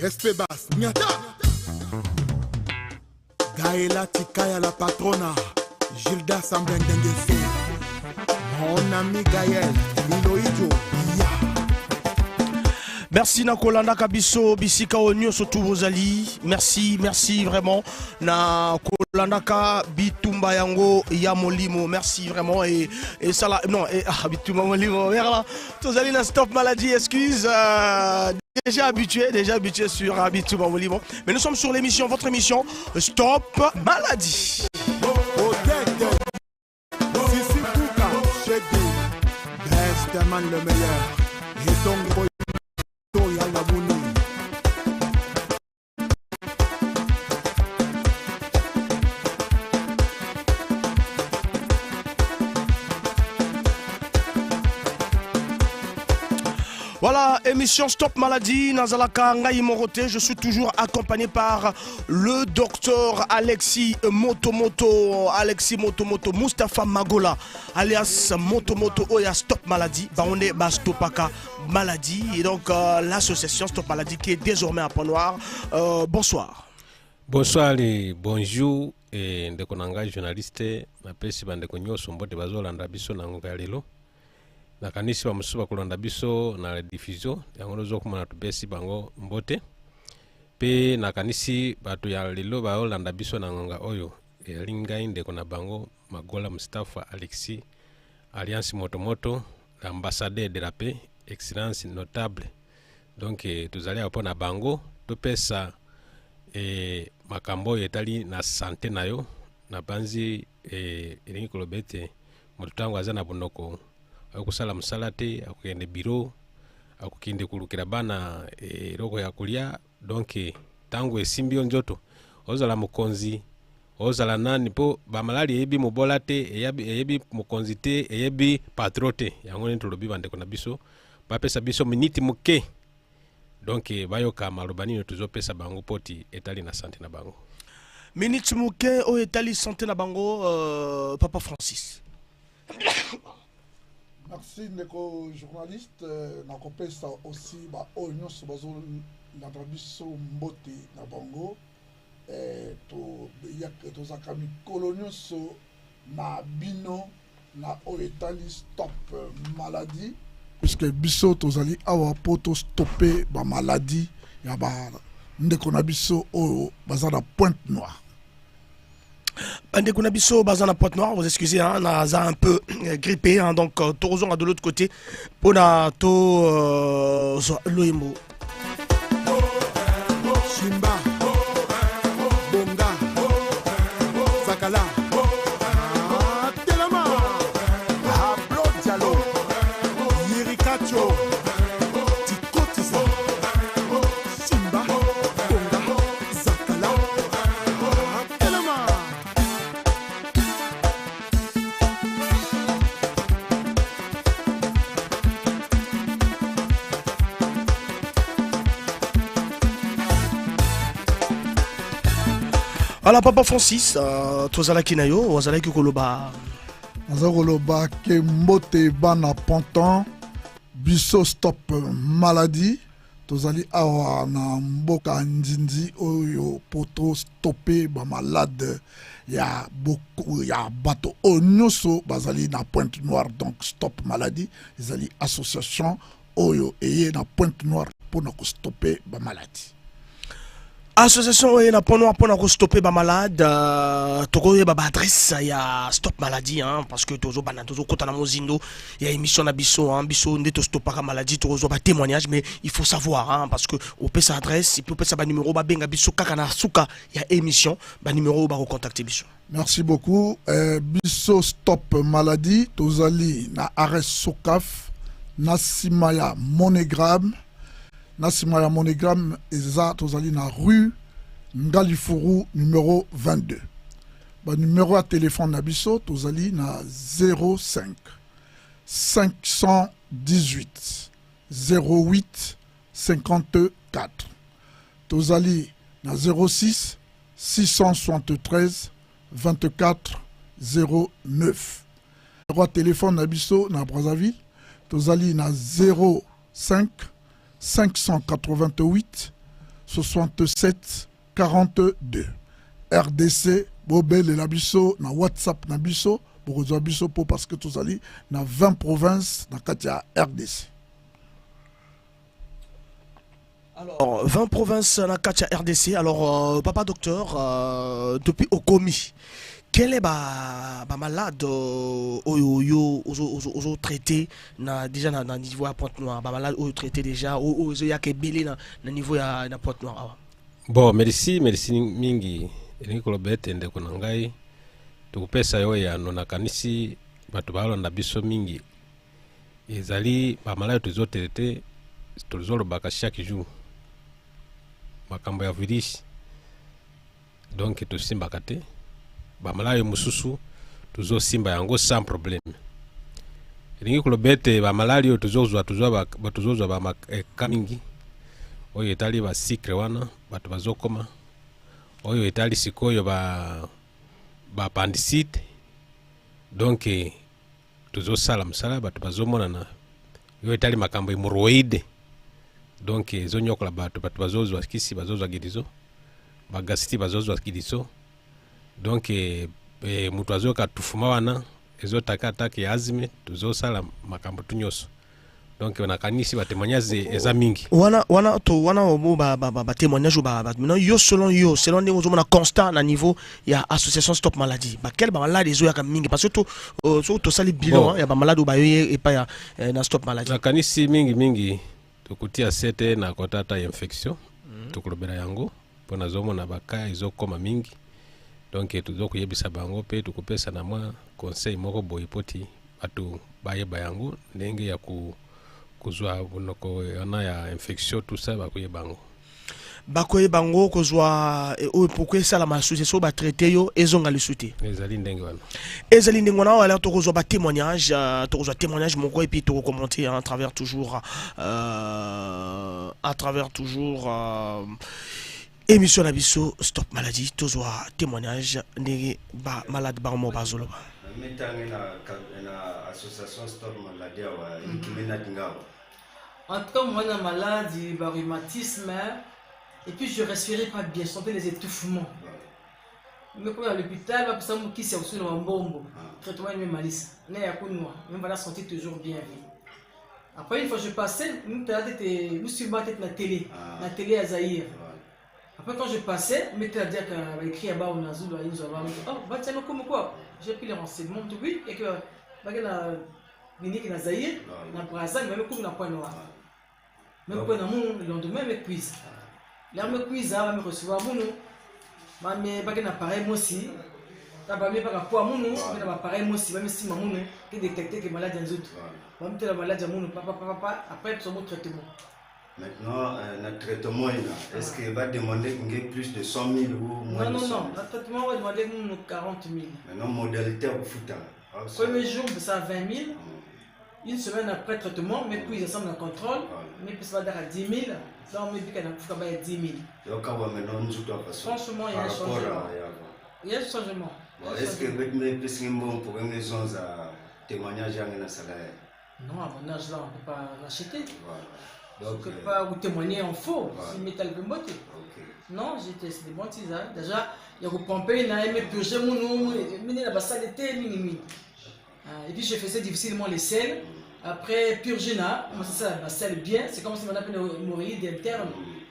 Espebas, Nyata. Gaëla Tikaya la patrona, Gilda Sambendengese. Mon ami Gaël, Miloïdjo, ya. Merci na kolanda kabiso bisika onyo surtout bozali. Merci vraiment na kolanda ka bitumba yango ya molimo. Merci vraiment et ça là non et bitumba molimo. Voilà. Tozali na stop maladie, excuse. Déjà habitué sur bitumba molimo. Mais nous sommes sur l'émission, votre émission Stop Maladie. Sissi Kouka, Chedi, best man le meilleur. Et donc voilà, émission Stop Maladie, Nazalaka Ngaï Moroté. Je suis toujours accompagné par le docteur Alexis Motomoto, Mustapha Magola, alias Motomoto Oya Stop Maladie, Baronne Bastopaka Maladie, et donc l'association Stop Maladie qui est désormais à Pont-Noir. Bonsoir. Bonsoir et bonjour, et ndekonanga journaliste, na pesi bandeko nyoso mbote bazolanda biso na ngonga lelo. Na kanisi ba musuba kulanda biso na diffusion yango zo kuma na tupesi bango mbote pe na kanisi batu ya lelo ba olanda biso na ngonga oyo linga inde kona bango Magola Mustafa Alexis Alliance Motomoto, l'ambassadeur de la paix, excellence notable. Donc tuzali hapo na bango tupesa makambo yetali na santé nayo na banzi elingi kolobete mutango azana bonoko akusala musalate akugende biro akukinde kulukira bana roko ya kulia. Donc tangu esimbio njoto ozala mukonzi ozala nani po bamalali ebi mubolate ebi mukonzi te ebi patrote yango ntolobi bandeko na biso bapesa biso miniti muke. Donc bayoka malobani tuzopesa bango poti etali na santé na bango miniti muke o etali santé na bango. Papa Francis. Merci ndeko journaliste na kopesa aussi ba onyo so bazo na biso mbote na bango to yak to zakami kolonio so na bino na oetali Stop Maladie puisque biso tozali awa poto stopper ba maladie ya ba ndeko na biso o bazana Pointe-Noire. Bandeko Nabiso, Bazana Pointe-Noire, vous excusez, hein, on a un peu grippé, hein, donc Torozon de l'autre côté, on a to Loimo. Simba, Bonga, Zakala, Telama, Ablo Diallo, Yirikacho, Tikotisa, Simba, Bonga, Zakala, Telama. Voilà, Papa Francis, Tozala Kinayo, Ozala Kikoloba. Azakoloba ke mbote bana ponton biso Stop Maladie tozali awa na mboka ndindi oyo poto stopper ba malade ya beaucoup ya bato onyoso bazali na Pointe-Noire. Donc Stop Maladie ezali association oyo eye na Pointe-Noire pour na ko stopper ba maladie. Association est na Pont-Noir pour stopper ba malade. Toko ba adresse ya Stop Maladie, hein, parce que tozo bana tozo kota na mozindo ya émission na biso, hein, biso ndeto stopper maladie tozo ba témoignage, mais il faut savoir, hein, parce que on peut sa adresse, il peut sa ba numéro ba benga biso kaka na suka ya émission ba numéro ba recontacter biso. Merci beaucoup. Biso Stop Maladie tozali na arrêt Sokaf Nasimaya Monogramme. Nasimaya Monogramme eza tozali na rue Ngalifuru numéro 22. Ba numéro à téléphone na biso tozali na 05 518 08 54. Tozali na 06 673 24 09. Numéro à téléphone na biso na Brazzaville tozali na 05 588 67 42. RDC, Bobel et Labiso, na WhatsApp na biso, Bourgeois biso pour parce que tous allez na 20 provinces na Katia RDC. Alors, 20 provinces na Katia RDC. Alors, papa docteur, depuis Okomi, quel est ba malade aux traité na déjà na niveau à Pointe-Noire, ba malade aux traité déjà aux ya ke belé na niveau ya na Pointe-Noire. Bon, merci mingi. Elingi kolobete ndeko na ngai tukupesa yo ya nona kanisi bato balonda biso mingi ezali bamalayo tuzotelete tozolobaka chaque jour makambo ya virus donc tosimbaka te bamalayo mosusu tuzosimba yango sans problème. Elingi kolobete bamalayo tuzozwa bamaka mingi oyo etali basikre wana bato bazokoma oyo etali sikoyo ba appendicite donc tuzosala msala bato bazomonana yo etali makambo hemorrhoide donc zonyokola bato bazozwa kisi bazozwa gidizo bagasiti bazozwa gidizo donc mutu azoka tufuma wana ezotaka atake ya azime tuzosala makambo tunyoso. Donc on a kanisi ba témoignage eza mingi. Wana omo ba témoignage ba maintenant yo selon les on constant na niveau ya association Stop Maladie. Ba quel ba malade ezo ya ka mingi parce que to sali bilan ya ba malade ba yo et pas ya na Stop Maladie. Na kanisi mingi tukutia sete na kotata infection. Tukulobera yango pona zomo na baka ezo koma mingi. Donc tuzo kuyebisa bango pe tukupesa na mwa conseil moko boyipoti batu bayeba yango ndenge ya kuzwa bunoko yana ya infection tout ça bakoye bango kozwa pourquoi ça la association ba traité yo ezonga lisute ezali ndenge wana wala to kozwa ba témoignage moko et puis to commenter à travers toujours émission la biso Stop Maladie tozwa témoignage ndenge ba malade ba mo bazolo na association Stop Maladie wa ikimena dingawa. En tout cas, moi, j'ai une maladie, un rhumatisme, et puis je respirais pas bien, je sentais les étouffements. Mais quand à l'hôpital, je me suis dit que c'est un bon traitement de malice. Je me sentais toujours bien. Après, une fois que je passais, je me suis mis la télé, la télé à Zahir. Après, quand je passais, je me suis dit qu'il écrit à Bao Nazou, il nous a dit, oh, bah tiens, comme quoi? J'ai pris les renseignements, oui, et que na Zahir, na Brazza, même comme na Pointe-Noire. Même quand le lendemain, me cuise. Là, me cuise, va me recevoir mon nom. Mais pas qu'un appareil moi aussi. T'as pas mis par rapport à mon nom, mais un appareil moi aussi, même si mon nom qui détecté que malade dans autres. On me la maladie à mon nom, papa, après son mot traitement. Maintenant, notre traitement, est-ce qu'il va demander qu'il y ait plus de 100 000 ou moins de 100 000? Non, notre traitement va demander 40 000. Maintenant, modalité au foot. Premier jour, ça 20 000. Une semaine après traitement, mais puis ils ensemble en contrôle, mais puis ça va à 10 000, là on me dit qu'il y a 10 000. Franchement, il y a un changement. Il y a un changement. Est-ce que vous pour une raison de témoignage à salaire? Non, à mon âge là, on ne peut pas l'acheter. On ne peut pas vous témoigner en faux, si métal de beauté. Non, c'est des bons tisanes. Déjà, il y a vous pomper, il y a aimé purger mon nom, il y a la saleté, minimi. Et puis je faisais difficilement les selles. Après purgina, c'est ça, la selle bien, c'est comme si on appelle une hémorroïde interne.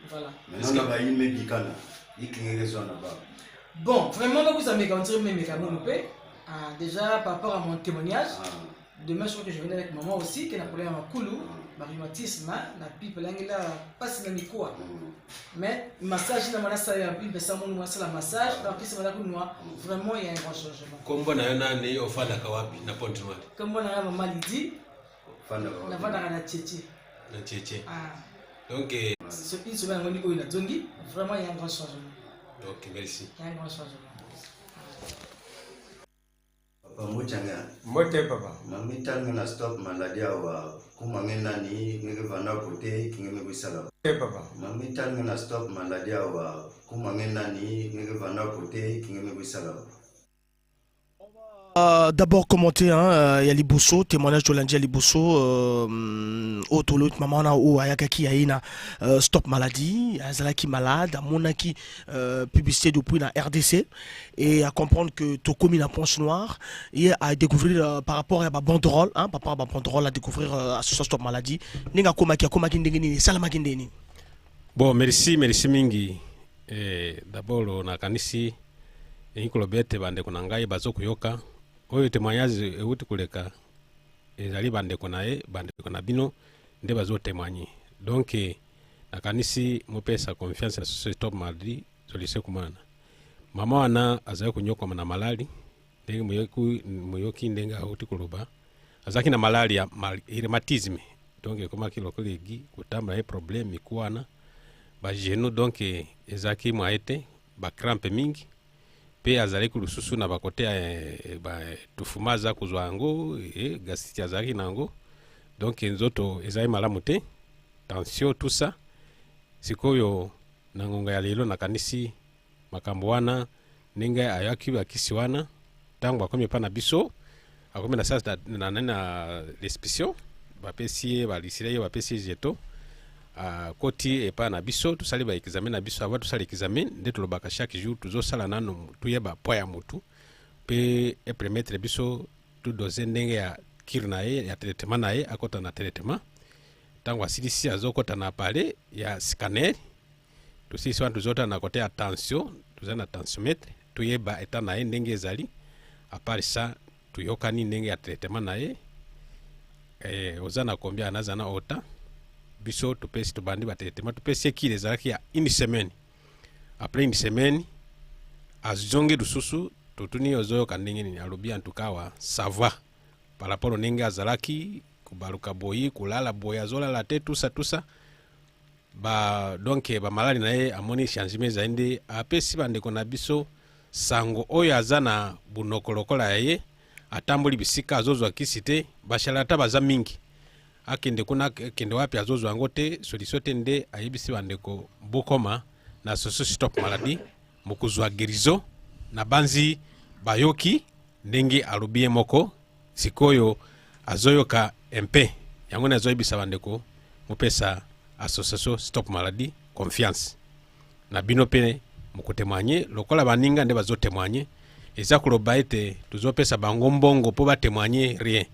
Voilà. Maintenant, on a une médicale. Il y a une raison là-bas. Bon, vraiment, vous avez mes médicaments. Déjà, par rapport à mon témoignage, demain, je crois que je venais avec maman aussi, qui a un problème à Koulou, ma rhumatisme, la pipe, l'angle, pas si la micro. Mais le massage, il y a un massage, donc c'est vraiment, il y a un grand changement. Comme on a un année au Fada Kawapi, na Pointe-Noire. Comme on a un maman dit, on a un tchétché. Donc, une semaine, on a dit, vraiment, il y a un grand changement. Ok, merci. Il y a un grand changement. Mote papa. Mamita na Stop Maladie wa kumangena ni ngeke vana kote kingeme kwisala. Papa. Mamita na Stop Maladie wa kumangena ni ngeke vana kote kingeme kwisala. d'abord commenter ya liboso témoignage de lundi ya liboso otolo maman na o ayakaki aina stop maladie azalaki malade amonaki publicité depuis na RDC et à comprendre que to commis na ponce noire et à découvrir par rapport à banderole par rapport à banderole à découvrir association stop maladie ninga komaki ndengeni salamaki ndeni. Bon, merci mingi. D'abord nakanisi inkolobete bande kuna ngai bazokuyoka oyo témoignage euti kuleka ezali bande kuna bande kuna bino nde bazotémoigner. Donc nakanisi mopesa confiance na société Stop Maladie solise kumana. Mama wana azali kunyoka na malali ndenge moyoki ndenga euti kuluba azaki na malaria rhumatisme. Donc koma kilokolegi kutamba e problème ikuana ba genou donc ezaki mwaete ba crampe mingi pe azali kulususu na bakote ba tufumaza kuzwa yango gasiti azali nango donc nzoto ezali malamu te tension tout ça sikoyo na ngonga ya lelo nakanisi makambo wana ninga ayaki bakisi wana tango akomi pa na biso akomi na sasa na l'expression bapesi balisire bapesi jeto koti epa na biso tusali ba examen na biso avant tusali examen nde tolobaka chaque jour tuzosala nano tuyeba poids ya mutu pe e permettre biso tu doser ndenge ya kirna ya traitement na akota na traitement tango asilisi azokota na pale ya scanner tusisi wana tuzota na kote ya tension tuzana tensiomètre tuyeba eta na ndenge ezali à part ça tuyokani ndenge ya traitement na ozana combien anazana ota biso tupesi tubandi batetema tupesi ki les araki ya une semaine après une semaine azonge dususu tutuni ozoyo kandenge ni alobi en tout cas wa savoir par rapport au ninga azalaki kubaruka boyi kulala boya zola la tête tout ça ba donc ba malali na amoni changement zainde apesi bande kona biso sango oyo azana bunokolokola atambuli bisika azozwa kisite bashalata baza mingi akende kuna kende wapi azozwa ngote solution tende ayibisi bandeko bokoma na société Stop Maladie mukuzwa gerizo na banzi bayoki ndenge alobie moko sikoyo azoyoka MP yango na azoyibisa bandeko mupesa association Stop Maladie confiance na bino pene mukutemanye lokola baninga nde bazotemanye eza kuloba ete tuzopesa bango mbongo po batemanye rien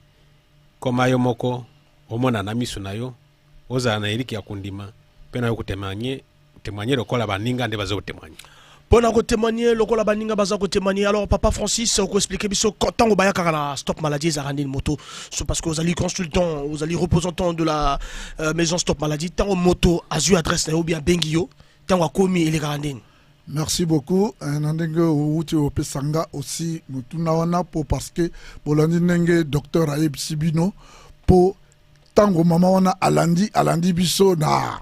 koma yo moko omona na miso nayo oza na eliki ya kundima pena yo kutemanye lokola baninga nde bazotemanye pona ko témoigner lokola baninga baza ko témoigner. Alors papa Francis ko expliquer biso tango baya kaka Stop Maladie za randi moto so parce que vous allez consultant vous allez représentant de la maison Stop Maladie tango moto azu adresse na ou bien bengio tango akomi ele randi. Merci beaucoup. Nandenge outi opesanga aussi mutuna wana po parce que bolandi nenge docteur Ayeb Sibino po tango mama wana alandi biso na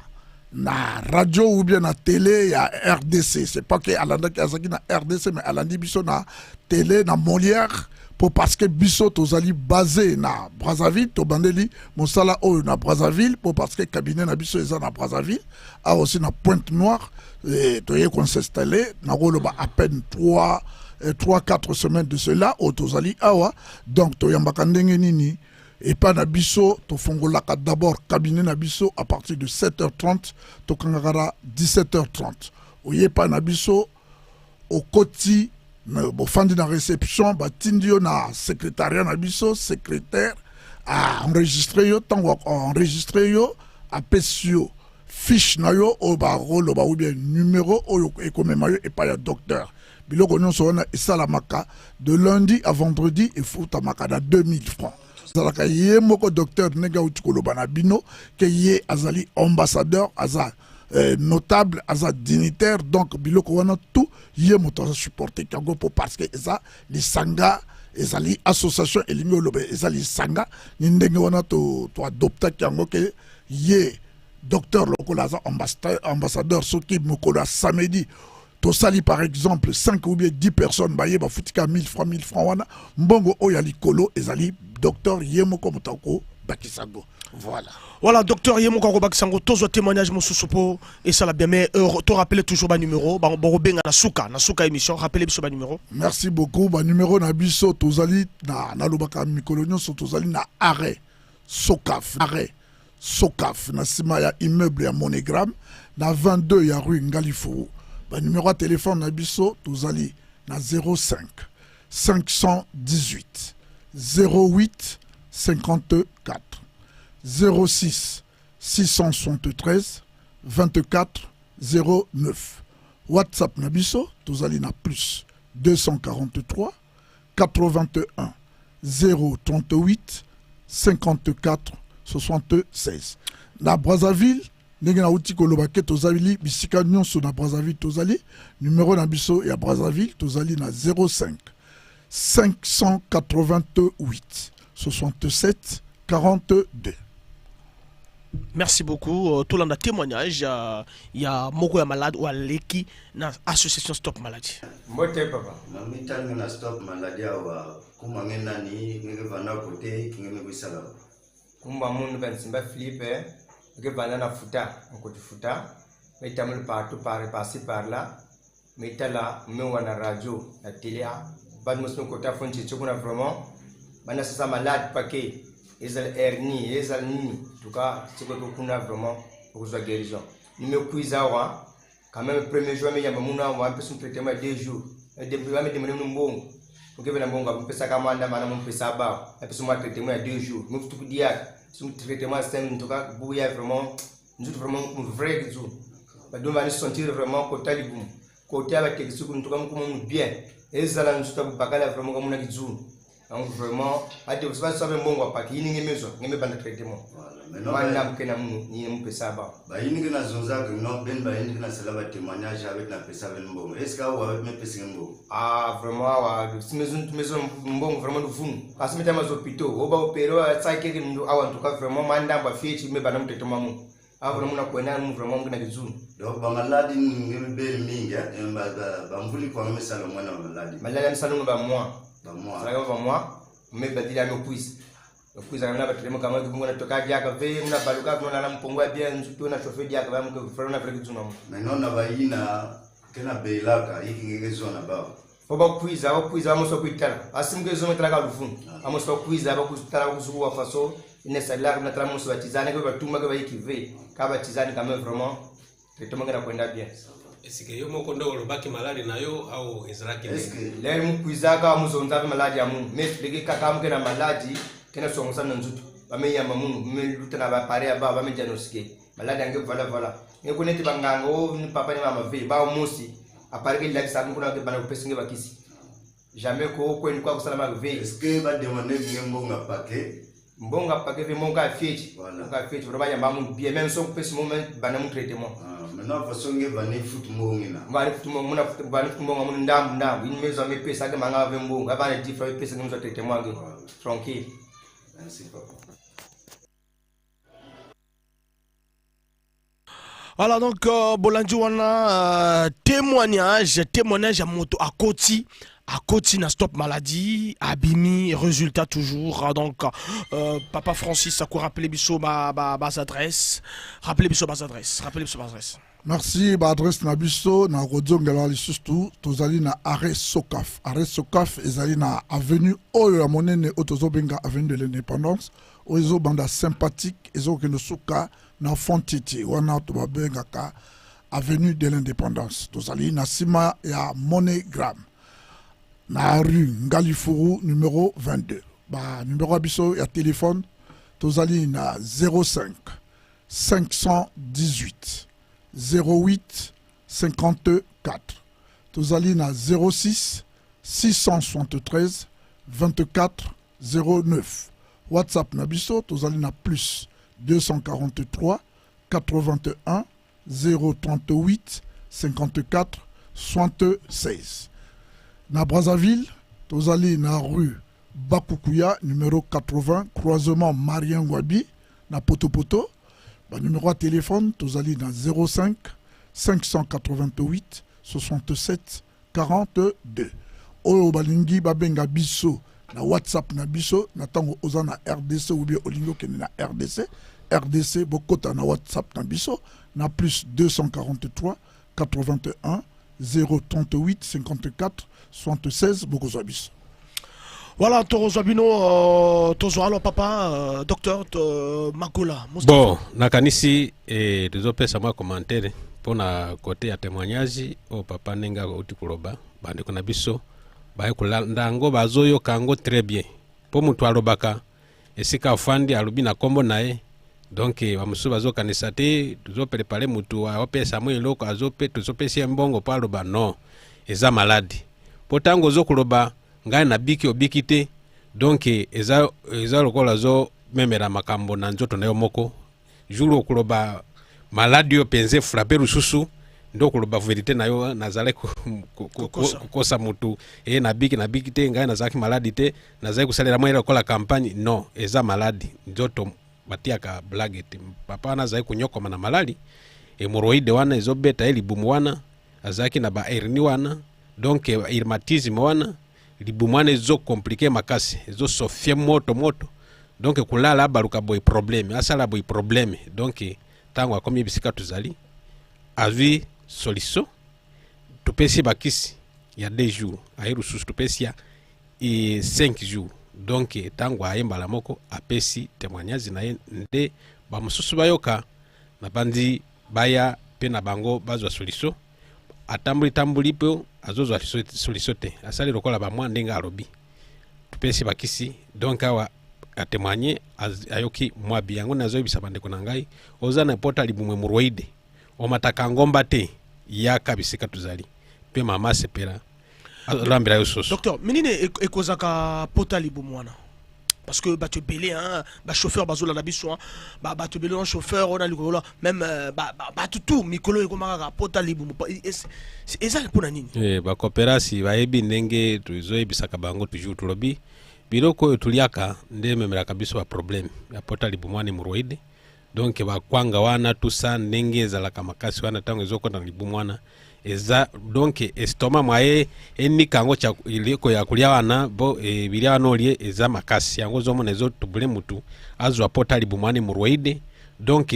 radio ou bien na télé ya RDC. C'est pas que alanda ki azaki na RDC mais alandi biso na télé na Molière po parce que biso tozali basé na Brazzaville to bandeli mosala oyo na Brazzaville po parce que cabinet na biso eza na Brazzaville a aussi na Pointe-Noire. Et qu'on s'installé, à peine 3-4 semaines de cela, au Tozali Awa, donc Toyambakandenge Nini, et pas Nabiso, Tofongolaka d'abord cabinet Nabiso à partir de 7h30, Tokangara 17h30. Oye pas Nabiso, au Koti, au fin de la réception, Tindio na secrétariat Nabiso, secrétaire, à enregistrer yo, tango enregistrer yo, à Pessio. Fiche na yo o ba rôle ou bien numéro o et comme mayo et pas ya docteur biloko nyonso wana esalamaka de lundi à vendredi et futamaka na 2000 francs zalaka ye moko docteur nega utikoloba na bino ke ye azali ambassadeur aza notable aza dignitaire donc biloko wana tout ye moto supporter kango po parce que ça les sanga ezali association elingo lobe ezali sanga ni ndenge wana to adopter kango ke ye docteur Lokolaza ambassadeur Soki Mokola samedi to sali par exemple 5 ou bien 10 personnes baye ba futika 1000 francs wana mbongo oya likolo ezali docteur Yemoko Motako bakisango. Voilà. Voilà, docteur Yemoko Robakisango, tous témoignages mon sous et ça l'a bien, mais tu rappelles toujours le numéro, Borobenga na souka émission, rappelez le numéro. Merci beaucoup. Le numéro na biso tozali na lobaka mikolonio so tozali na arrêt Sokaf, na sima ya immeuble ya Monogram, na 22 ya rue Ngalifou. Le numéro de téléphone na biso tozali na 05 518 08 54 06 673 24 09. WhatsApp Nabiso, tozali na plus 243 81 038 54 76. Na Brazzaville, ndenge na uti kolobake tozali bisika nyonso na Brazzaville tozali numéro na biso ya Brazzaville tozali na 05 588 67 42. Merci beaucoup. Tout le monde témoignage. Il y a Moko ya malade ou Aleki dans l'association Stop Maladie. Mbote papa. Mamita na Stop Maladie wa kumangena ni ngevana kote kingemebisala. Kumba mundu bensimba Philippe ngevana na futa ngoti futa. Metamul partout par là. Metala mewa na radio na télé. Bad musno kota fonti chukuna vraiment. Bana sasa malade paquet. Ezal hernie, ezal nini. En tout cas, c'est que qu'on a vraiment pour sa guérison. Nous me cuisons quand même le premier jour, mais il y a un peu son traitement 2 jours. Et depuis là, mais nous bon. Donc il y a un bon, on peut ça comme on peut ça bas. Et puis son traitement 2 jours. Nous tout dire, son traitement c'est en tout cas bouillir vraiment, nous vraiment vrai jour. Donc on va se sentir vraiment côté libre. Côté avec quelque chose en tout cas comme bien. Et ça là nous sommes pas vraiment comme on a dit jour. Donc vraiment, à dire que ça va bon parce qu'il n'y a maison, il n'y a pas de traitement. Voilà. Maintenant que nous n'y avons pas ça. Bah il n'y a pas zonza que non ben bah il n'y a pas cela témoignage avec la personne bon. Est-ce que vous avez même personne bon? Ah vraiment, si maison bon vraiment nous fous. Parce que maintenant les hôpitaux, au bas opérer, ça qui est nous en tout cas vraiment mandam bah fait mais bah non traitement mon. Ah vraiment na kuena nous vraiment on a des zones. Donc bah maladie ni belle mingi, bah on voulait quand même ça le moins maladie. Maladie ça nous bah moi. Ça va moi, mais badili à nos cuisses. Nos cuisses à la batterie, comme on a toqué diac, on a baluka, on a l'ampongo bien, on a chauffé diac, on a fait du nom. Maintenant, on a vaïna, qu'on a belaka, il y a une zone là-bas. Faut pas cuisser, on cuisser, on se cuisser. Asim que zone traga le fond. On se cuisser, on se traga le fond, façon, il est là, on a tramé sur la tisane, que tout le monde qui veut, car la tisane quand même vraiment, tout le monde a bien. Est-ce que yo moko ndo olobaki maladi na yo au ezalaki est-ce que lero mukuizaka muzonza maladi ya mungu mais leki kaka mke na maladi kena songosa na nzutu bameyamba mungu meluta na bapare aba bamediagnostiquer maladi ange voilà ngeko neti banganga o ni papa ni mama ve ba musi apare ke laki sa kuna ke bana pesinge bakisi jamais ko ko ni kwa kusala ve est-ce que ba demander mbonga paquet mbonga paquet ve mbonga fieti mbonga fieti roba ya mamu bien même son pesi moment bana mu traitement. Maintenant, façon que bani foot mongina. Bani foot mongina, bani foot mongina, mon ndam. Une maison me pesa que manga vembo. Avant de dire frère pesa que nous autres témoins tranquille. Merci papa. Voilà donc Bolandjouana témoignage à moto à Koti na Stop Maladie, Abimi, résultat toujours. Donc, Papa Francis, ça quoi rappeler biso ma adresse. Rappelez biso ma adresse. Merci, ma adresse na biso na Rodio Ngalali surtout, tozali na arrêt Sokaf. Arrêt Sokaf ezali na avenue Oyo ya monene otozo benga avenue de l'indépendance. Ozo banda sympathique ezo ke no suka na Fontiti wana to benga ka avenue de l'indépendance. Tozali na sima ya Monogram. Na rue Ngalifuru numéro 22. Ba numéro abiso ya téléphone tozali na 05 518 08 54. Tozali na 06 673 24 09. WhatsApp Nabiso tozali na plus 243 81 038 54 76. Na Brazzaville, tozali na rue Bakukuya, numéro 80, croisement Marien Ngwabi, na Potopoto. Ba numéro de téléphone, tozali na 05 588 67 42. Oyo balingi babenga biso na WhatsApp na biso na tango oza na RDC ou bien olingo kende na RDC bokota na WhatsApp na biso na plus 243 81 038 54 76 bokozwa biso. Voilà, Torozabino, alors papa, docteur Makola. Bon, nakanisi tuzopesa mwa commentaire pona côté ya témoignage au papa nenga uti kuloba bande kuna biso baye kulanda ngo bazoyo kango très bien. Po mutu alobaka esika afandi alubi na kombo nae. Donc bamusu bazokanisa te tuzopelepale mutu apesa mwe loko azope tuzopesa mbongo pa aloba non eza maladi. Potango zokuloba ngai na biki obikite donc eza lokola zo memera makambo na nzoto na yo moko juro kuloba maladi yo penze frapper ususu ndo kuloba verite na yo nazale kukosa mutu na biki te ngai nazaki maladi te nazali kusalela mwe lokola campagne non eza maladi nzoto batia ka blague te papa nazali kunyokoma na malali hemorrhoide wana ezobeta elibumu wana azaki na ba hernie wana donc rhumatisme wana libumane zo compliqué makasi zo sofie moto donc kulala baluka boy problème asala boy problème donc tango akomi bisika tuzali avi solution tupesi bakisi ya 2 jours ayiru susu tupesi ya 5 jours donc tango ayemba la moko apesi témoignage na nde ba mususu bayoka na bandi baya pe na bango bazwa solution atambuli pe azozwa solution te asali lokola ba mwa ndenga alobi tupesi bakisi donc awa atémoigner ayoki mwa biango nazo bisa bande kuna ngai oza na pota libumwe muroide o mataka ngomba te ya kabisika tuzali pe mama sepera rambira yo soso. Docteur menine ekozaka pota libumwana parce que tu belé hein chauffeur bazola na biso hein tu belé un chauffeur on a le même tout mikolo ekomaka pota libumu eza pona nini ba coopération ba ebi ndenge tuzoyebisaka bango toujours tulobi biloko tuliaka nde memera kabiso ba problème ya pota libumwana hemorrhoide donc ba kwanga wana tusa ndenge ezalaka makasi wana tango ezokonda libumwana eza donc estomac mwaye enikango cha iliko ya kulia wana bo bilia nolie eza makasi yango zomona ezo tubule mutu azwa pota libumwana hemorrhoide donc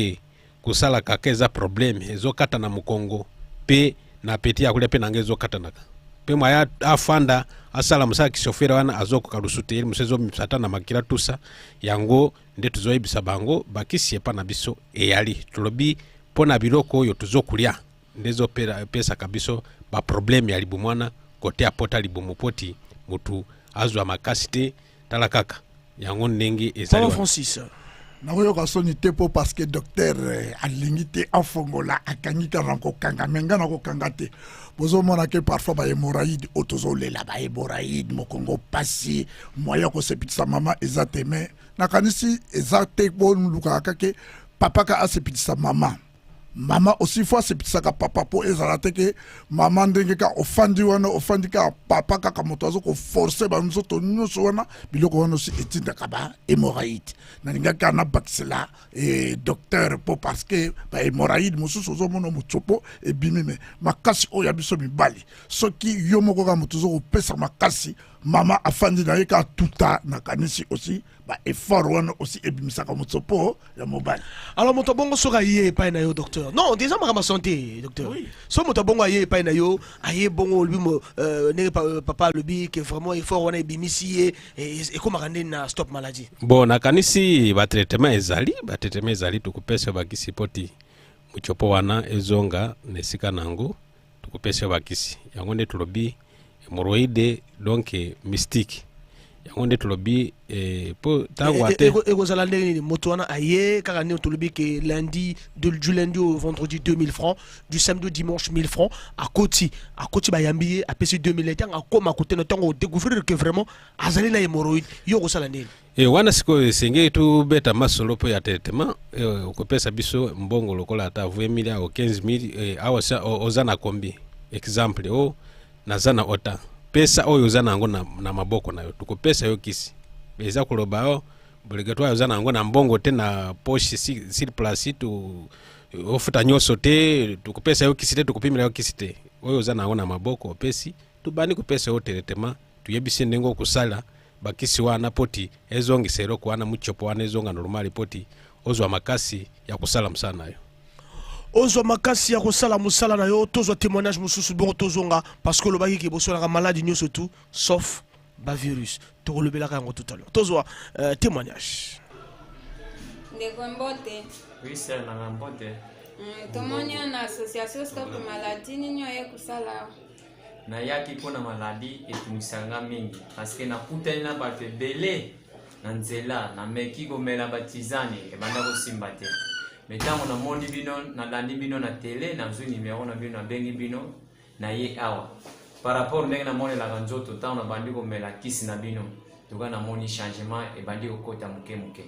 kusala kakeza problème ezo kata na mukongo pe na peti ya kulia pe nangezo kata naka pe mwaya afanda asala musaki chauffeur wana azoko kalusuteli musezo misata na makira tusa yango nde tuzoyibisa bango bakisi pa na biso eyali tulobi pona biloko yo tuzokulia ndezo pesa kabiso ba problème ya libumwana kote apota libumu poti mutu azwa makasite talakaka yango ndenge ezali Francis nakoyoka soni te po parce que docteur alingi te afongola akangika ranko kanga menga nakokanga te bozomona ke parfois ba hémorroïde otozolela ba hémorroïde mokongo pasi moya kosepitisa mama eza te mais nakanisi eza te bon lukaka ke papa ka asepitisa mama aussi fois sepitsaka papa po ezala te ke mama ndenge ka ofandi wana ofandi ka papa kaka moto azo ko forcer ba nzoto nyonso wana biloko wana aussi etindaka ba hémorroïde nalinga kana bakisela docteur po parce que ba hémorroïde mosusu ozomona mutsopo ebimi me makasi oya biso mibali soki yo moko ka moto zo kopesa makasi mama afandi na ye ka tuta na kanisi aussi ba effort wana aussi ebimisaka mutsopo ya mobali. Alors moto bongo soka ye pa na yo docteur non déjà ma santé docteur oui. So moto bongo ye pa na yo aye bongo lui mo ne papa lubi que vraiment effort wana ebimisi et comme rendre na stop maladie bon na kanisi ba traitement ezali tukupesa bakisi poti muchopo wana ezonga nesika nango tukupesa bakisi yango nde tulobi hemorrhoide donc mystique yango nde tulobi po tangwa te ekozala ndenge moto wana aye kaka nde tulobi ke du lundi au vendredi 2000 francs du samedi au dimanche 1000 francs akoti bayambi a pesi 2000 tanga akoma kotena tango découvrir que vraiment azali na hémorroïde yo kosala ndenge wana siko senge tu beta masolo po ya traitement okopesa biso mbongo lokola ata 20000 au 15000 awasa ozana kombi exemple nazana ota pesa oyo ozana ngo na maboko nayo tukopesa yo kisi eza kuloba obligatoire ozana ngo na mbongo te na poche sur place tu ofuta nyoso te tukopesa yo kisi te tukupimira yo kisi te oyo ozana ngo na maboko pesi tubani kupesa yo traitement tuyebise ndengo kusala bakisi wana poti ezongi eloko wana muchopo wana ezonga normali poti ozwa makasi ya kusala msala nayo. Ozwa makasi ya kosala musala na yo, tozwa témoignage mususu bongo tozonga parce que le baki ke boso na maladie nyo surtout sauf ba virus. To le belaka yango tout à l'heure. Tozwa témoignage. Ndeko Mbote. Oui, c'est na Mbote. Tomoni na association Stop Maladie ninyo ye kusala. Na yaki pona maladie etumisanga mingi parce que na kutani na bato ebele na nzela na meki komela batizani ebanda kosimba te. Metango na mondi bino na landi bino na télé na zwi numéro na bino na bengi bino na ye awa. Par rapport ndenge na moni la nzoto tango na bandi komela kisi na bino. Tuka na moni changement ebandi kokota muke muke.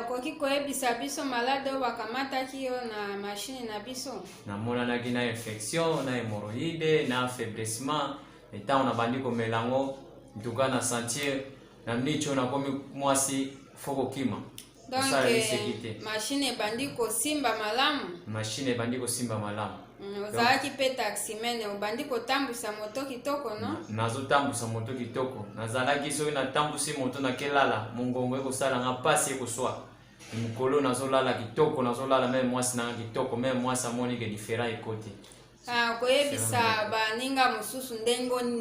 Koki koyebisa biso malade oyo bakamataki yo na machine na biso. Na monanaki na infection, na hémorroïde, na affaiblissement. Etango na bandi komela ngo tuka na sentir na mnicho na komi mwasi foko kima. Donc machine ebandi kosimba malamu. Machine ebandi kosimba malamu. Ozalaki pe taximene obandi kotambusa moto kitoko no? Nazotambusa moto kitoko. Nazalaki soki natambusi moto na kelala mongongo ekosala nga pasi ekoswa. Mukolo nazolala kitoko, nazolala même mwasi na kitoko, même mwasi amoni ke différent ekoti. Koyebisa baninga mususu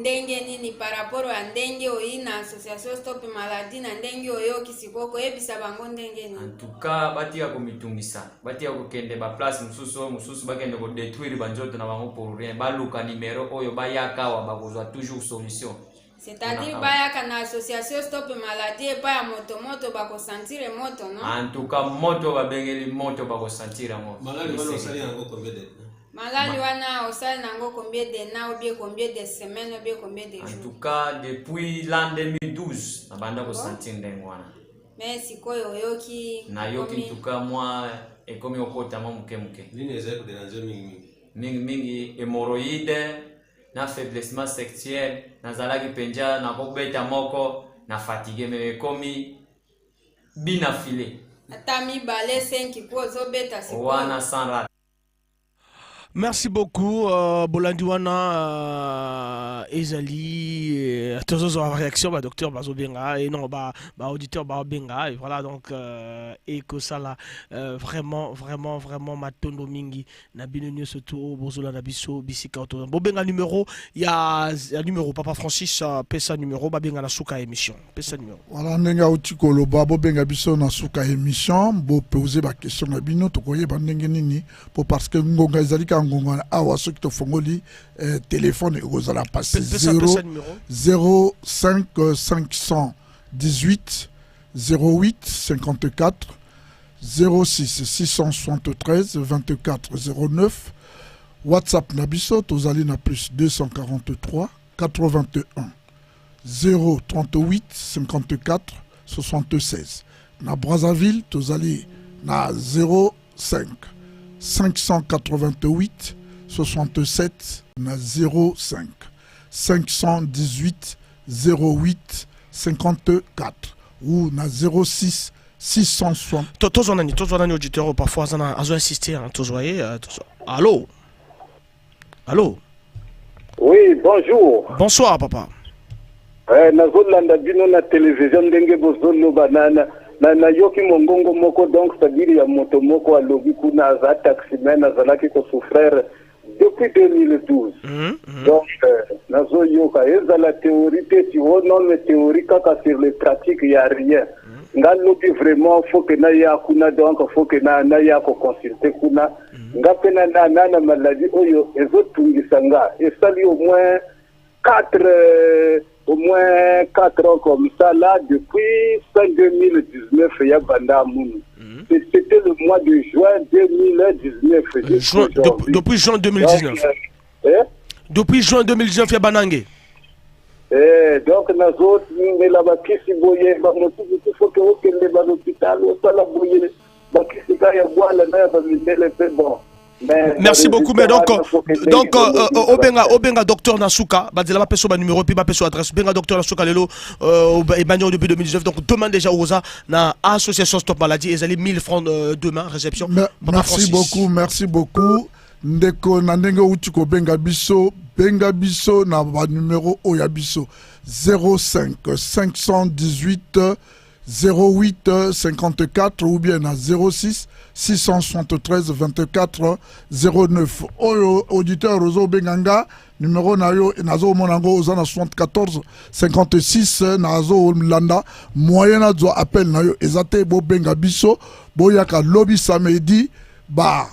ndenge nini par rapport à ndenge oyi na association Stop Maladie na ndenge oyo kisiko koyebisa bango ndenge nini. En tout cas batia komitungisa, batia kokende ba place mususu bakende ko détruire banjoto na bango pour rien, baluka numéro oyo bayaka wa bakozwa toujours solution. C'est-à-dire bayaka na association Stop Maladie pa ya moto bako sentir moto no. En tout cas moto babengeli moto bako sentir moto. Malali wana osali yango combien de Malali wana osali nango combien de na ou bien combien de semaines ou bien combien de jours? En tout cas depuis l'an 2012 na banda ko sentir ndenge wana. Mais sikoyo yoki na yoki en tout cas moi ekomi okota mo muke muke. Nini ezali kuderange mingi hémorroïde na faiblissement sexuel na zalaki penja na kobeta moko na fatigué mais ekomi bina filé. Ata mi balé 5 ko zobeta sikoyo. Wana sans. Merci beaucoup, Bolandiwana, Ezali, tous en réaction, docteur Bazo Benga, et non, auditeur Bazo Benga, et voilà, donc, et que ça là, vraiment, Matondo Mingi, Nabino surtout, Bozola Nabiso, Bissika, Bobenga numéro, il y a un numéro, Papa Francis, Pessa numéro, Babenga Nasuka émission, Pessa numéro. Voilà, Nenga Utikolo, Bobenga Biso Nasuka émission, Bo poser ma question Nabino, tu connais, Bandengenini, pour parce que Ngonga Ezalika. Awa ceux qui te font téléphone et vous allez passer 0 5 518 08 54 06 673 24 09 WhatsApp Nabiso Tozali na plus 243 81 038 54 76 na Brazzaville Tozali na 05 588 67 na 05 518 08 54 ou na 06 660. Tous on auditeur parfois on a insisté tous voyez allô. Oui, bonjour. Bonsoir papa. Nazolanda bino na télévision ndenge bozolo banana. Na yoki mongongo moko donc c'est-à-dire ya moto moko alobi kuna za taximen azalaki ko souffrir depuis 2012. Donc nazo yoka ezala théorie tu vois non mais théorie kaka sur les pratiques il y a rien. Ngalobi vraiment faut que na ya kuna donc faut que na ya ko consulter kuna ngapena na maladie oyo ezotungisa nga et ça lui au moins 4 ans comme ça, là, depuis fin 2019, il y a Banda Mounou. C'était le mois de juin 2019. Depuis juin 2019. Donc, depuis juin 2019, il y a Banangé. Donc, nous autres, nous avons dit qu'il faut que nous à l'hôpital, nous avons dit qu'il faut que bon. Merci beaucoup, mais donc Obenga docteur Nasuka, Badzela Peso numéro puis Peso adresse Obenga docteur Nasuka lelo Emmanuel depuis 2019 donc demain déjà Oza na association Stop Maladie et 1000 francs demain réception. Merci beaucoup Ndeko na ndenge uti ko benga biso benga biso na ba numéro oya biso 05 518 08 54 ou bien na 06 673 24 09. Oyo auditeur Rozo Benganga numéro na yo nazo monango ozana 74 56 nazo landa moyen na zo appel na yo ezate bo benga biso boyaka lobby samedi ba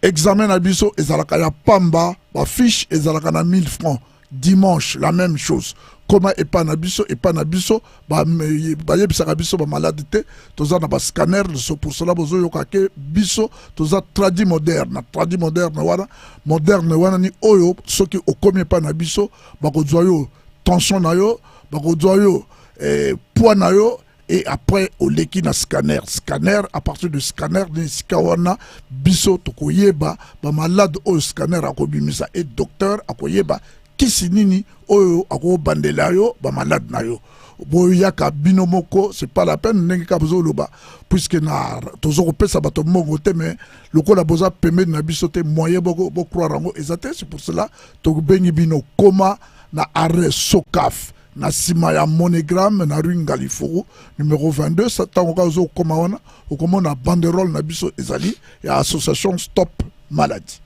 examen na biso ezalaka ya pamba ba fiche ezalaka na 1000 francs. Dimanche la même chose. Comment epanabiso ba yebisaka biso ba malade te toza na ba scanner so pour cela bozo yokake biso toza tradi moderne wana ni oyo soki okomi epanabiso bakozwa yo tension na yo bakozwa yo poids na yo et après oleki na scanner à partir de scanner ni sikawana biso tokoyeba ba malade oyo scanner akobimisa et docteur akoyeba kisi nini oyo ako bandela yo ba malade na yo boyaka binomoko c'est pas la peine ndenge ka bozo loba puisque na tozo kopesa bato mongo te mais lokola boza pembe na biso te moyen boko croire rango ezate c'est pour cela to bengi bino koma na arrêt sokaf na sima ya monogramme na rue Ngalifuru numéro 22 satango ka zo koma wana okomona banderole na biso ezali ya association Stop Maladie.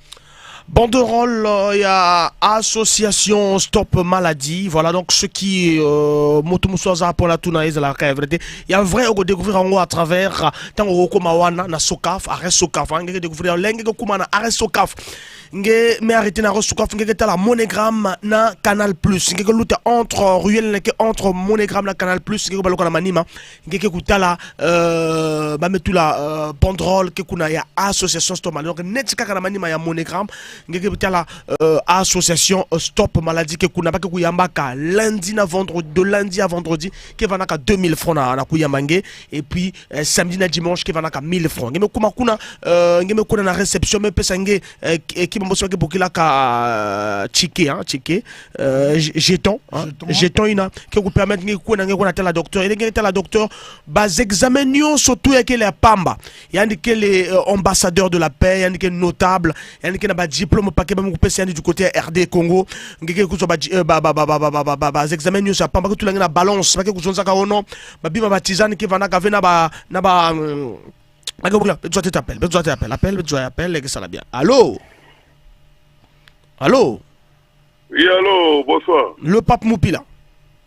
Banderole, il y a association Stop Maladie. Voilà donc ce qui motomusoza pour la tuna is la vérité. Il y a vrai on découvrir en haut à travers tant au komawana na sokaf arrêt sokaf on découvrir lenge kumana arrêt sokaf. Nge me arrêter na sokaf nge ta la monogramme na Canal Plus. Nge lutte entre ruelle entre monogramme na Canal Plus nge baloko na manima nge kutala ba metula banderole ke kuna ya association Stop Maladie. Donc netika kana manima ya monogramme la association Stop Maladie que kuna baka kuyambaka lundi na vendredi de lundi à vendredi qui va naka 2000 francs na kuyambange et puis samedi na dimanche qui va naka 1000 francs ngeme kuma kuna ngeme kuna na réception me pesa nge qui mboso ke bokila ka ticket jeton ina que vous permettre nge kuna nge kuna tela docteur il nge tela docteur bas examen surtout ya kele pamba yandi kele ambassadeur de la paix yandi kele notable yandi kele ba diplôme paquet ba mukupesa du côté RD Congo ngeke kuzo ba examen yo sa pamba que tout la balance paquet kuzonza ka ono ba bima batizani ke vana ka vena ba na ba besoin appel que ça la bien. Allô? Oui, allô, bonsoir. Le pape Moupila.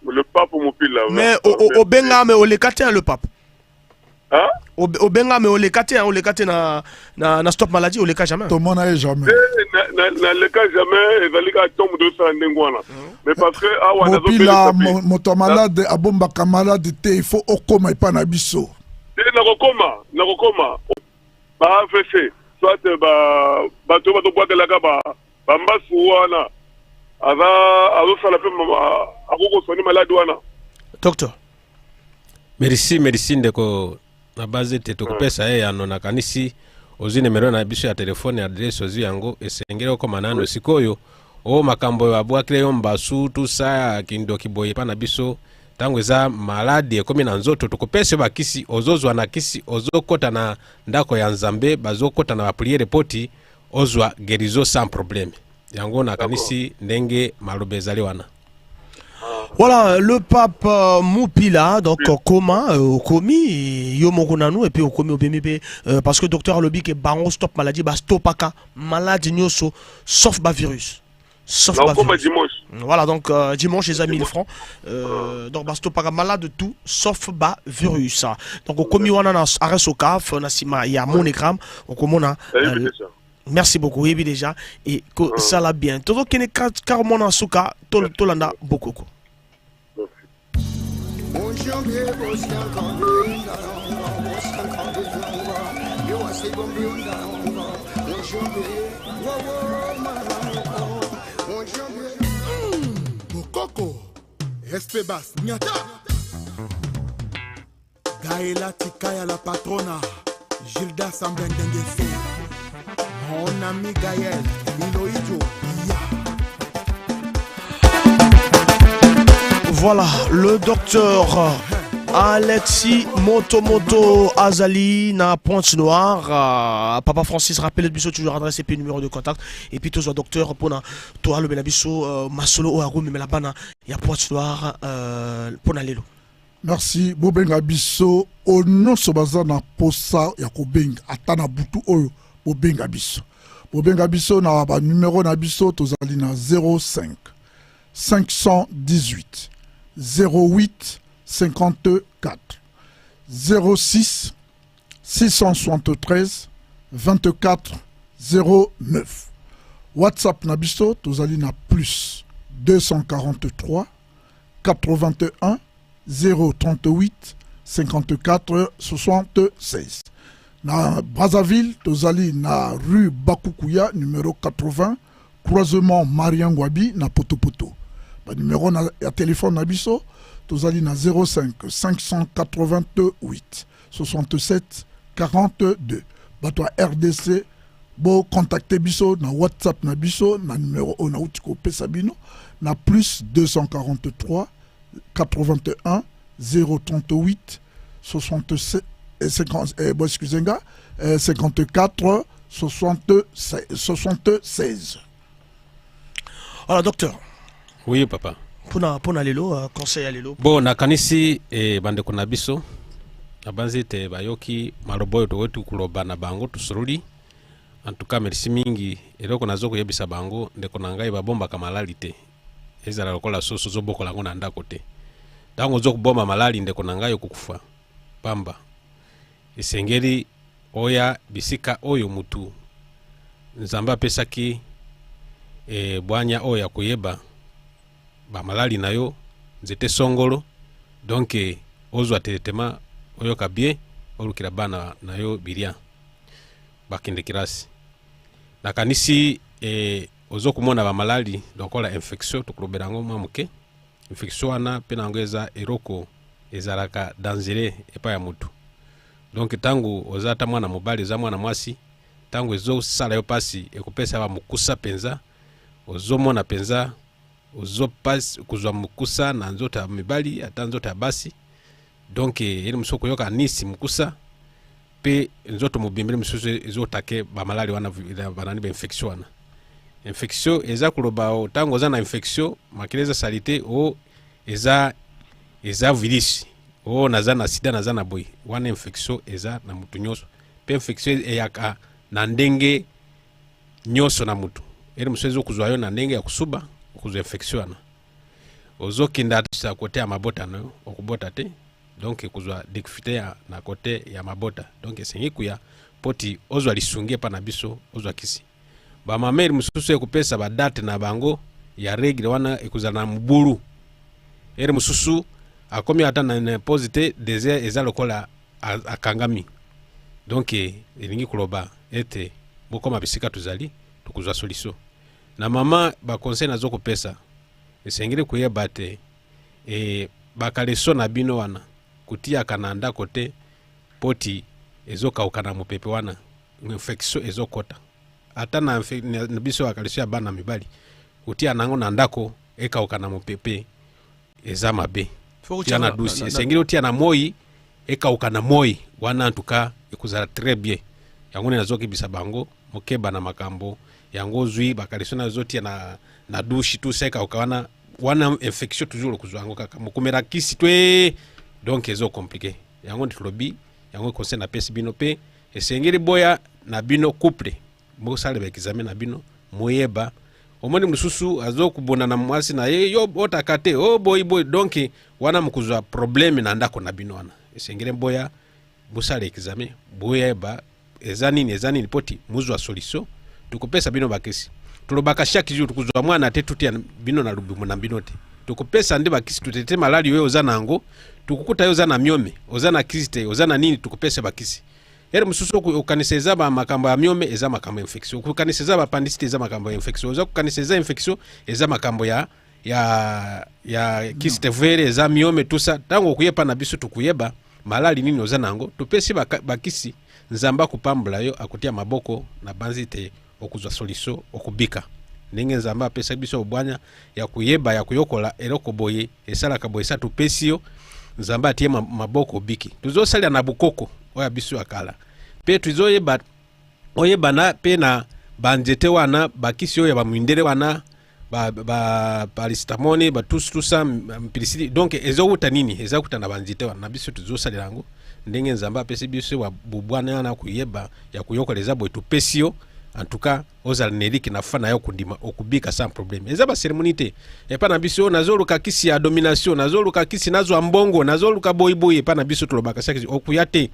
Le pape Moupila. Mais au Benga mais au lekate le pape. Hein? Au Benga mais au lekate na Stop Maladie au leka jamais. Tout le monde n'a jamais. Na leka jamais ezali ka tombe 200 ndengwana. Mais parce que awa na Moupila moto malade abomba kamalade te il faut okoma ipana biso. nakokoma ba AVC soit bato batobwakelaka bambasu wana azosala mpe akokoswani maladi wana. Docteur merci ndeko na base te tokopesa ye yano nakanisi ozwi nimero na biso ya telefone adresse ozwi yango esengeli okoma nano sikoyo o makambo oyo abwakile yo mbasu tusa kindoki boye pa na biso tango eza maladi ekomi na nzoto tokopesa bakisi ozozwa na kisi ozokota na ndako ya Nzambe bazokota na bapriere poti ozwa guérison sans problème yango nakanisi ndenge malobe ezali wana. Voilà, le pape Moupila, donc comment commis yomokunanu et puis au commis au BMP parce que docteur Lobi que baron Stop Maladie ba stopaka maladie nyoso sauf ba virus. Sauf ba virus. Dimanche. Voilà donc dimanche les 1000 francs donc ba stopaka malade tout sauf ba virus. Donc au commis wana na arrêt sokaf na sima ya monogramme au komona. Merci beaucoup oui déjà et que ça la bien. Todo kene carrément na suka tolanda beaucoup. Bokoko, Espebas, Nyata Gaëla Tikaya la patrona, Gilda Sambendengese, mon ami Gaël, Iloïdjo, Voilà, le docteur Alexis Motomoto Azali na Pointe-Noire. Papa Francis rappelle biso toujours adresse et puis numéro de contact. Et puis tous docteur pour na toi le benabiso masolo o ago mais la bana ya Pointe-Noire pour na lelo. Merci bobenga biso ono sobaza na posa ya kobenga atana butu oyo bobenga biso. Bobenga biso na ba numéro na biso tozali na 05 518 08 54 06 673 24 09. WhatsApp Nabiso, tozali na plus 243 81 038 54 76. Na Brazzaville, tozali na rue Bakukuya numéro 80, croisement Mariangwabi na Potopoto. Ba numéro na ya téléphone Nabiso, tozali na 05 588 67 42. Bato RDC bo contacter biso na WhatsApp na biso na numéro on a utiko pesabino na plus 243 81 038 67 54 76. Alors docteur. Oui papa. Pona lelo conseil à lelo. Bon nakanisi bande kuna biso abanzi te bayoki maloboyo to wetu kuloba na bango tusuruli. En tout cas merci mingi eloko nazo kuyebisa bango ndeko nangai babomba kamalali te. Ezala lokola soso zo bokola ngo na ndako te. Dango zo kubomba malali ndeko nangai okukufa. Pamba. Isengeri oya bisika oyo mutu nzamba pesaki bwanya oya kuyeba ba malali nayo nzete songolo donc ozwa teletema oyo kabie olukira bana nayo bilia bakinde kirasi nakanisi ozo kumona ba malali dokola infection tukuloberango mwamuke infection ana penango eza eroko ezalaka dangereux epa ya mutu donc tangu ozata mwana mobali za mwana mwasi tangu ezo sala yo pasi ekupesa ba mukusa penza ozo mona penza ozo pasi kuzwa mukusa na nzota mibali ata nzota basi donc ele musoko yoka nisi mukusa pe nzoto mubimbele mususu ezotake ba malali wana banani ba infection eza kuloba tango za na infection makileza salite o eza virus o naza na sida naza na boy wana infection eza na mutu nyoso pe infection eyaka na ndenge nyoso na mutu ele mususu kuzwa yo na ndenge ya kusuba kuzwa infection ozo kinda sa kote ya mabota no okubota te donc kuzwa dekfite na kote ya mabota donc esengi kuya poti ozwa lisungie pa na biso ozwa kisi ba mameri mususu ekupesa ba date na bango ya regle wana ekuzana na mbulu ere mususu akomi ata na posite désert eza lokola akangami donc elingi kuloba ete bokoma bisika tuzali tukuzwa solution na mama ba conseil nazo kopesa esengire kuyeba te bakaleso na bino wana kutia kananda kote poti ezoka ukana mupepe wana infection ezokota ata na biso akaleso ya bana mibali kutia nango na ndako eka ukana mupepe ezama be yana dusi esengire utia na moi eka ukana moi wana antuka ekuzala très bien yango nazoki bisa bango mukeba na makambo yango zui bakaleso na zotia na dushi tu seka ukawana wana infection toujours kuzwango kaka mukumera kisi twe donc ezo compliqué yango ndlobi yango conseil na pesi bino pe esengeri boya na bino couple mo sale ba examen na bino moyeba omoni mususu azo kubona na mwasi na yo otakate boy donc wana mukuzwa problème na ndako na bino wana esengeri boya busale examen boyeba ezanini poti muzwa solution tukupesa bino bakisi tulobaka chaque jour tukuzwa mwana te tutia bino na lubimu na bino te tukupesa ndi bakisi tutete malali wewe ozanango tukukuta yo zana myome ozana kiste ozana nini tukupesa bakisi ere mususu ukaniseza ba makambo ya myome eza makambo ya infection ukaniseza ba pandicite eza makambo ya infection oza kukaniseza infection eza makambo ya kiste vere eza myome tusa tango kuyepa na bisu tukuyeba malali nini ozanango tupesi bakisi nzamba kupambula yo akutia maboko na banzite okuzwa solution okubika ndenge nzamba pesa biso obwanya ya kuyeba ya kuyokola eloko boye esala kaboye sa tupesi yo nzambe atie maboko biki tuzosalia na bukoko oya biso akala pe tuzoyeba oyebana pe na banzete wana bakisi oyo bamwindele wana ba paracetamol ba tout ça mpilisili donc ezowuta nini ezakuta na banzete wana biso tuzosalia ngo ndenge nzambe apesi biso wa bubwana na kuyeba ya kuyokoleza bwe tupesio en tout cas ozal neliki na fana yo kundima okubika sans problème eza ba cérémonité et pas na biso nazoluka kisi ya domination nazoluka kisi nazo mbongo nazoluka boyboy pa na biso tulobaka saki okuyate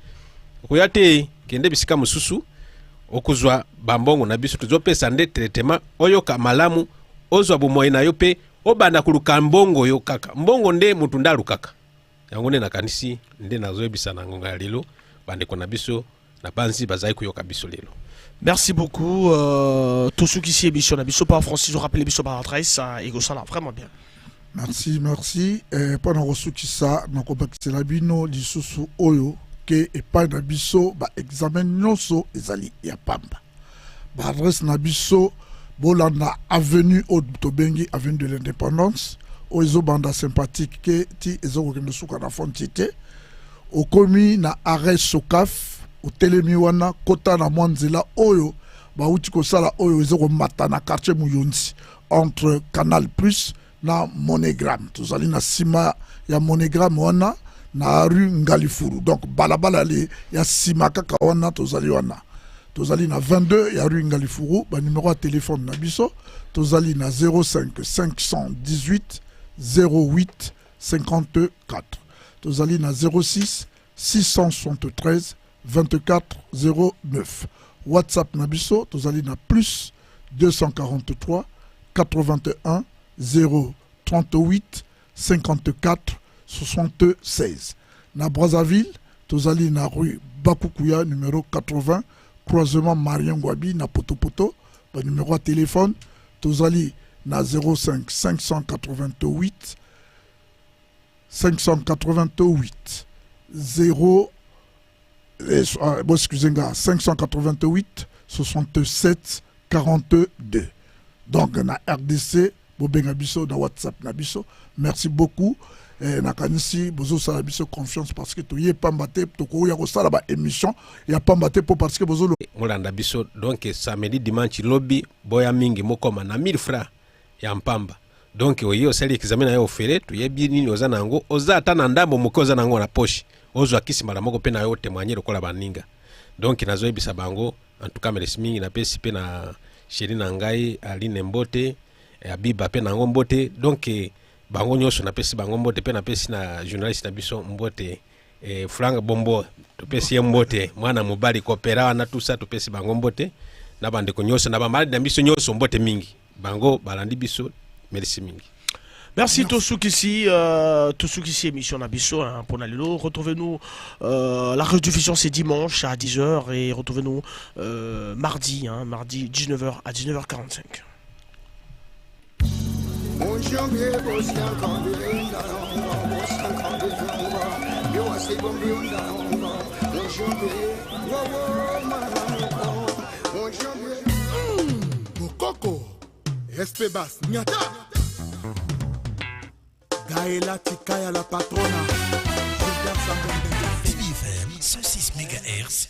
kende bisika mususu okuzwa bambongo na biso tuzopesa nde traitement oyoka malamu ozwa bumoyi na yo pe obanda kuluka mbongo yo kaka mbongo nde mutu ndalukaka yango nde nakanisi nde nazoyebisa na ngonga lelo bande kona biso na banzi bazai kuyoka biso lelo. Merci beaucoup. Tout ce qui s'est mission, Bisso par Francis, je rappelle Bisso par adresse et ça là vraiment bien. Merci. Pendant reçu qui ça, na compacté la bino di susu oyo ke et pas na Bisso ba examen nyonso ezali ya pamba. Ba adresse na Bisso bolanda avenue Otobengi avenue de l'Indépendance oizo banda sympathique ke ti ezo kokende suka na fontité okomi na arrêt Sokaf utelemi wana kota na mwanzela oyo bauti kosala oyo ezoko mata na quartier Muyonzi entre Canal Plus na Monogram tozali na sima ya Monogram wana na rue Ngalifuru donc balabala le ya sima kaka wana tozali na 22 ya rue Ngalifuru ba numéro ya téléphone na biso tozali na 05 518 08 54 tozali na 06 673 2409 WhatsApp Nabiso tozali na plus 243 81 038 54 76 na Brazzaville tozali na rue Bakukuya numéro 80 croisement Marien Ngwabi na Potopoto ba numéro de téléphone tozali na 05 588 0 excusez-moi 588 67 42 donc na RDC bobenga biso na WhatsApp na biso merci beaucoup na kanisi bozo sala biso confiance parce que toye pambate toko ya ko sala ba émission ya pambate pour parce que bozo molanda biso donc samedi dimanche lobby boya mingi mokoma na 1000 francs ya mpamba donc oyi osali examen na yo ofere toyebi nini oza nango oza ata na ndambo mokoza nango na poche ozwa kisi mala moko pe na yo témoigner lokola baninga donc nazoyebisa bango en tout cas merci mingi na pesi pe na chéri na ngai Aline Mbote Abiba pe na Mbote donc bango nyoso na pesi bango Mbote pe na pesi na journaliste na biso Mbote Frank Bombo to pesi Mbote mwana mobali kopera na tout ça to pesi bango Mbote na bande ko nyoso na bamali na biso nyoso Mbote mingi bango balandi biso merci mingi. Merci Toussoukissi, émission Nabisso pour Nalilo. Retrouvez-nous, la rediffusion c'est dimanche à 10h et retrouvez-nous mardi 19h à 19h45. Coco, respect basse, nyata. Gaëla Tikaya la patrona. BFM 106 MHz.